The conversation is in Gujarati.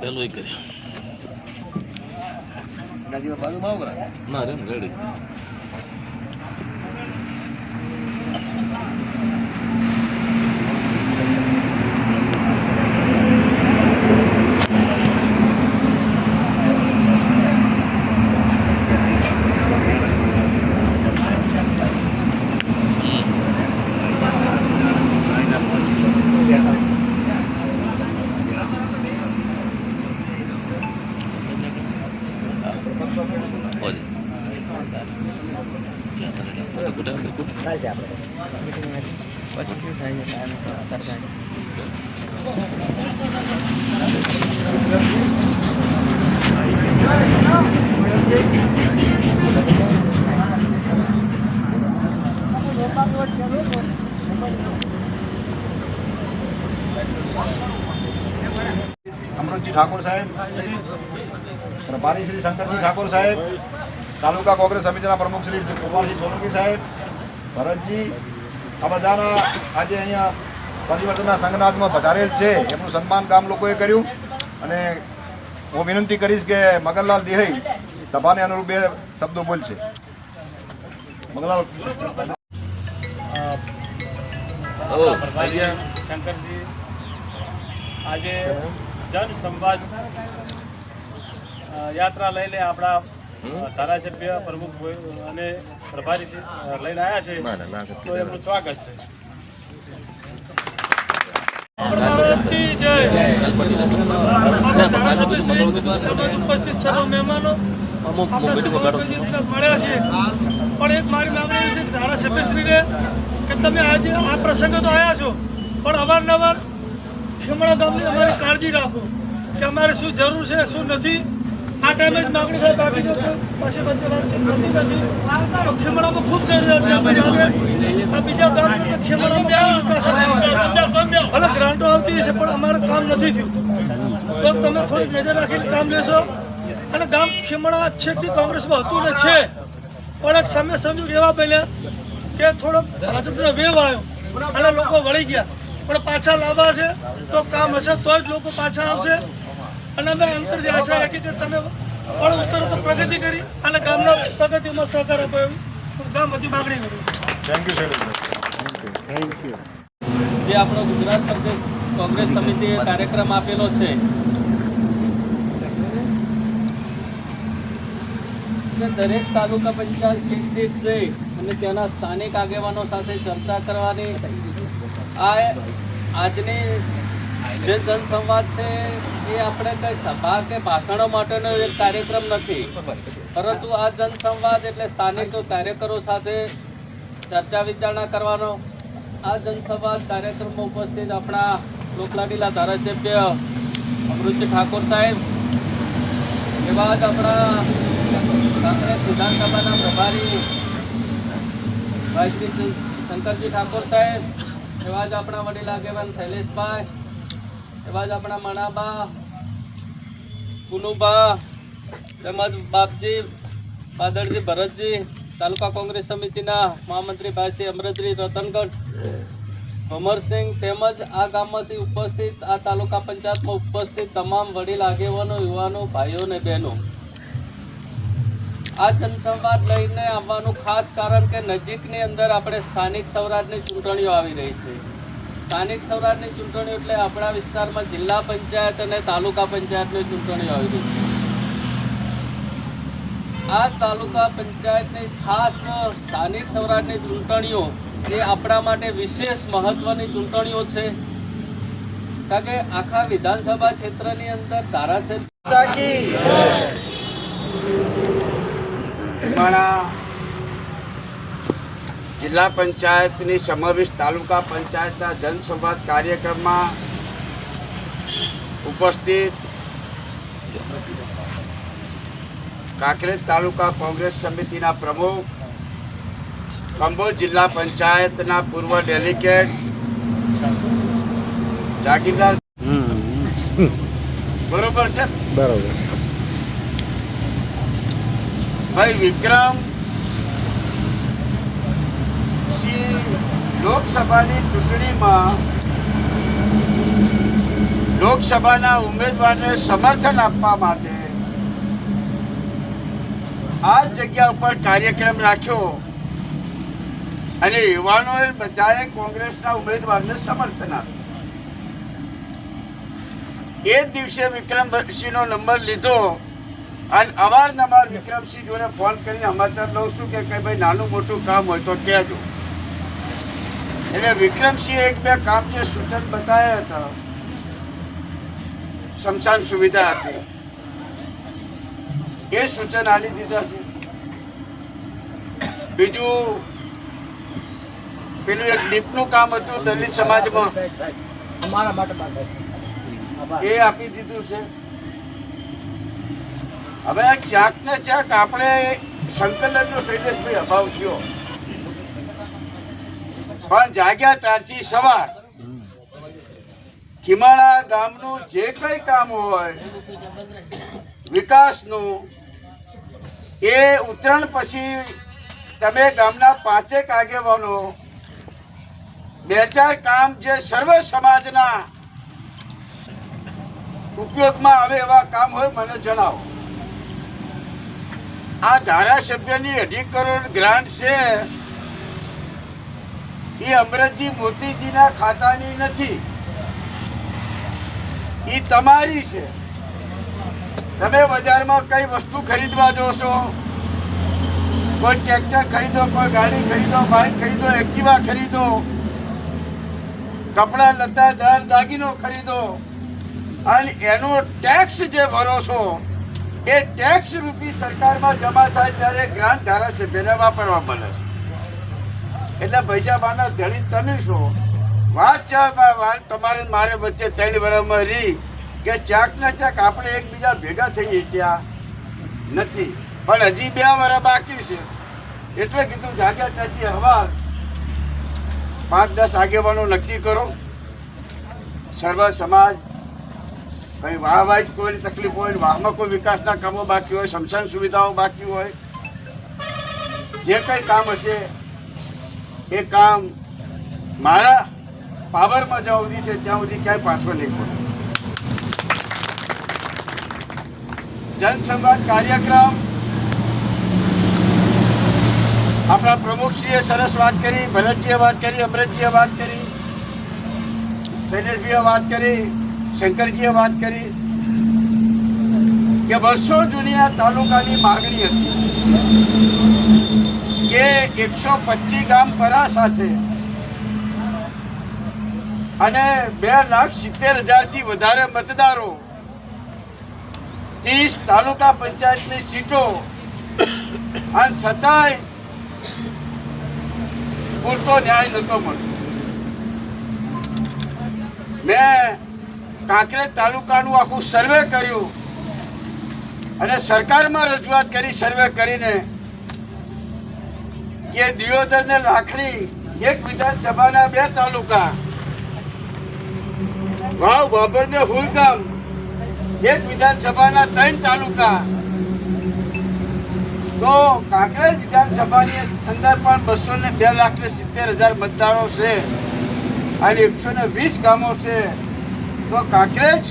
પેલું એ કર્યું ના રે રેડી અમૃતજી ઠાકોર સાહેબ, પ્રભારી શ્રી શંકરજી ઠાકોર સાહેબ, તાલુકા કોંગ્રેસ સમિતિના પ્રમુખ શ્રી ગોપાલજી સોલંકી સાહેબ, ભરતજી, આ બધાના આજે અહીંયા પરિવર્તનના સંગનાથમાં પધારેલ છે એમનું સન્માન ગામ લોકોએ કર્યું. અને હું વિનંતી કરીશ કે મગનલાલ દેહઈ સભાને અનુરૂપ બે શબ્દો બોલશે. મગનલાલ. શંકરજી, આજે જન સંવાદ યાત્રા લઈને આપણા ધારાસભ્ય પ્રમુખ અને પ્રભારી લઈને આવ્યા છે, તો એમનું સ્વાગત છે. ઉપસ્થિત સર્વ મહેમાનો મળ્યા છે, પણ એક મારી માંગણી છે ધારાસભ્યશ્રીને કે તમે આજે આ પ્રસંગે તો આવ્યા છો, પણ અવારનવાર ખેમણા ગામની અમારી કાળજી રાખો કે અમારે શું જરૂર છે શું નથી. આ ટાઈમે જ માગણી થાય, બાકી તો પછી વચ્ચે વાતચીત થતી નથી. તો ખેમણામાં ખૂબ જરૂરિયાત છે. આ બીજા ગામ કરતાં ખેમણામાં કોઈ વિકાસ ભલે ગ્રાન્ટો આવતી હશે પણ અમારું કામ નથી થયું. તો તમે થોડીક નજર રાખીને કામ લેશો. અને ગામ ખેમણા છેકથી કોંગ્રેસમાં હતું ને છે, પણ એક સમય સંજોગ એવા બન્યા કે થોડોક ભાજપનો વેવ આવ્યો અને લોકો વળી ગયા. પણ પાછા લાવવા છે તો કામ હશે તો જ લોકો પાછા આવશે. અને અમે અંતરથી આશા રાખી કે તમે પણ ઉત્તર તો પ્રગતિ કરી અને ગામના પ્રગતિમાં સહકાર આપો એવી ગામ બધી માગણી કરી. Thank you sir. જે આપણો ગુજરાત પ્રદેશ કોંગ્રેસ સમિતિએ કાર્યક્રમ આપેલો છે કે દરેક તાલુકા પંચાયત સીટ દીઠ જઈ અને ત્યાંના સ્થાનિક આગેવાનો સાથે ચર્ચા કરવાની. આજની જે જનસંવાદ છે એ આપણે કઈ સભા કે ભાષણો માટેનો એક કાર્યક્રમ નથી, પરંતુ આ જનસંવાદ એટલે સ્થાનિક કાર્યકરો સાથે ચર્ચા વિચારણા કરવાનો. આ જનસંવાદ કાર્યક્રમમાં ઉપસ્થિત આપણા લોકલાડીલા ધારાસભ્ય અમૃતજી ઠાકોર સાહેબ, એવા જ આપણા કોંગ્રેસ વિધાનસભાના પ્રભારી ભાઈ શ્રી શંકરજી ઠાકોર સાહેબ, એવા જ આપણા વડીલ આગેવાન શૈલેષભાઈ, એવા જ આપણા મણાબા, પુનુબા, તેમજ બાપજી, પાદરજી, ભરતજી, તાલુકા કોંગ્રેસ સમિતિના મહામંત્રી ભાઈ શ્રી અમરતજી રતનગઢ, ભમરસિંહ, તેમજ આ ગામમાંથી ઉપસ્થિત આ તાલુકા પંચાયતમાં ઉપસ્થિત તમામ વડીલ આગેવાનો, યુવાનો, ભાઈઓ અને બહેનો, આ જનસંવાદ લઈને આવવાનું ખાસ કારણ કે નજીકની અંદર આપણે સ્થાનિક સ્વરાજની ચૂંટણીઓ આવી રહી છે. સ્થાનિક સ્વરાજની ચૂંટણીઓ એટલે આપણા વિસ્તારમાં જિલ્લા પંચાયત અને તાલુકા પંચાયતની ચૂંટણીઓ આવી રહી છે. આ તાલુકા પંચાયતની ખાસ સ્થાનિક સ્વરાજની ચૂંટણીઓ એ આપણા માટે વિશેષ મહત્વની ચૂંટણીઓ છે, કારણ કે આખા વિધાનસભા ક્ષેત્રની અંદર ધારાસભ્ય જિલ્લા પંચાયતની સમાવિષ્ટ તાલુકા પંચાયતના જનસંવાદ કાર્યક્રમમાં ઉપસ્થિત કાંકરેજ તાલુકા કોંગ્રેસ સમિતિના પ્રમુખ, કંબોજ જિલ્લા પંચાયતના પૂર્વ ડેલિગેટ જાગીરદાર, બરોબર છે, બરોબર ભાઈ વિક્રમ લોકસભાની ચૂંટણીમાં લોકસભાના ઉમેદવારને સમર્થન આપવા માટે આ જગ્યા ઉપર કાર્યક્રમ રાખ્યો અને યુવાનોએ બધાએ કોંગ્રેસના ઉમેદવારને સમર્થન આપ્યું. એ જ દિવસે વિક્રમસિંહનો નંબર લીધો અને અવારનવાર વિક્રમસિંહ જોડે ફોન કરીને સમાચાર લઉં છું કે ભાઈ નાનું મોટું કામ હોય તો કહેજો. એટલે વિક્રમસિંહ એક બે કામ જે સૂચન બતાવ્યા હતા, સ્મશાન સુવિધા હતી, એ સૂચન આલી દીધા છે. બીજું પેલું એક ડીપનું કામ હતું દલિત સમાજમાં, એ આપી દીધું છે. હવે આ ચાક ને ચાક આપણે સંકલનનો શૈલેષભાઈ અભાવ થયો, પણ જાગ્યા ત્યારથી સવાર ખીમાળા ગામનું જે કઈ કામ હોય વિકાસનું, એ ઉત્તરાયણ પછી તમે ગામના 5 આગેવાનો 2-4 કામ જે સર્વ સમાજના ઉપયોગમાં આવે એવા કામ હોય મને જણાવો. આ ધારાસભ્યની 2.5 કરોડ ગ્રાન્ટ છે, એ અમરતજી મોતીજીના ખાતાની નથી, એ તમારી છે. તમે બજારમાં કઈ વસ્તુ ખરીદવા જોશો, કોઈ ટ્રેક્ટર ખરીદો, કોઈ ગાડી ખરીદો, બાઇક ખરીદો, એક્ટિવા ખરીદો, કપડા લતા દાગીનો ખરીદો, અને એનો ટેક્સ જે ભરો છો એ ટેક્સ રૂપી સરકારમાં જમા થાય ત્યારે ગ્રાન્ટ ધારાસભ્યને વાપરવા મળે છે. એટલે પૈસા બાના ધણી તમે છો. વાત છે તમારે મારે વચ્ચે 3 વર્ષમાં રહી કે ચાક ને ચાક આપણે એકબીજા ભેગા થઈએ ત્યાં નથી, પણ હજી 2 વર્ષ બાકી છે. એટલે કીધું જાગ્યા ત્યાંથી હવા 5-10 આગેવાનો નક્કી કરો. સર્વ સમાજ કઈ વાહ કોઈ તકલીફ હોય, વાહમાં કોઈ વિકાસના કામો બાકી હોય, સ્મશાન સુવિધાઓ બાકી હોય, જે કઈ કામ હશે એ કામ મારા પાવરમાં જ્યાં સુધી છે ત્યાં સુધી ક્યાંય પાછો નહીં પડે. જનસંવાદ કાર્યક્રમ આપણા પ્રમુખશ્રીએ સરસ વાત કરી, ભરતજીએ વાત કરી, અમરતજીએ વાત કરી, શૈલેષભાઈએ વાત કરી, શંકરજીએ વાત કરી કે વર્ષો જૂની આ તાલુકાની માગણી હતી કે 125 ગામ પરા સાથે અને 2,70,000 થી વધારે મતદારો, 30 તાલુકા પંચાયતની સીટો, અને છતાંય પૂરતો ન્યાય નહોતો મળતો. મેં કાંકરેજ તાલુકાનું આખું સર્વે કર્યું અને સરકારમાં રજૂઆત કરી, સર્વે કરીને કે દિયોદર ને લાખણી એક વિધાનસભાના 2 તાલુકા, વાવ બાબર ને હુલગામ એક વિધાનસભાના 3 તાલુકા, તો કાંકરેજ વિધાનસભાની અંદર પણ 2,70,000 મતદારો છે અને 120 ગામો છે. તો કાંકરેજ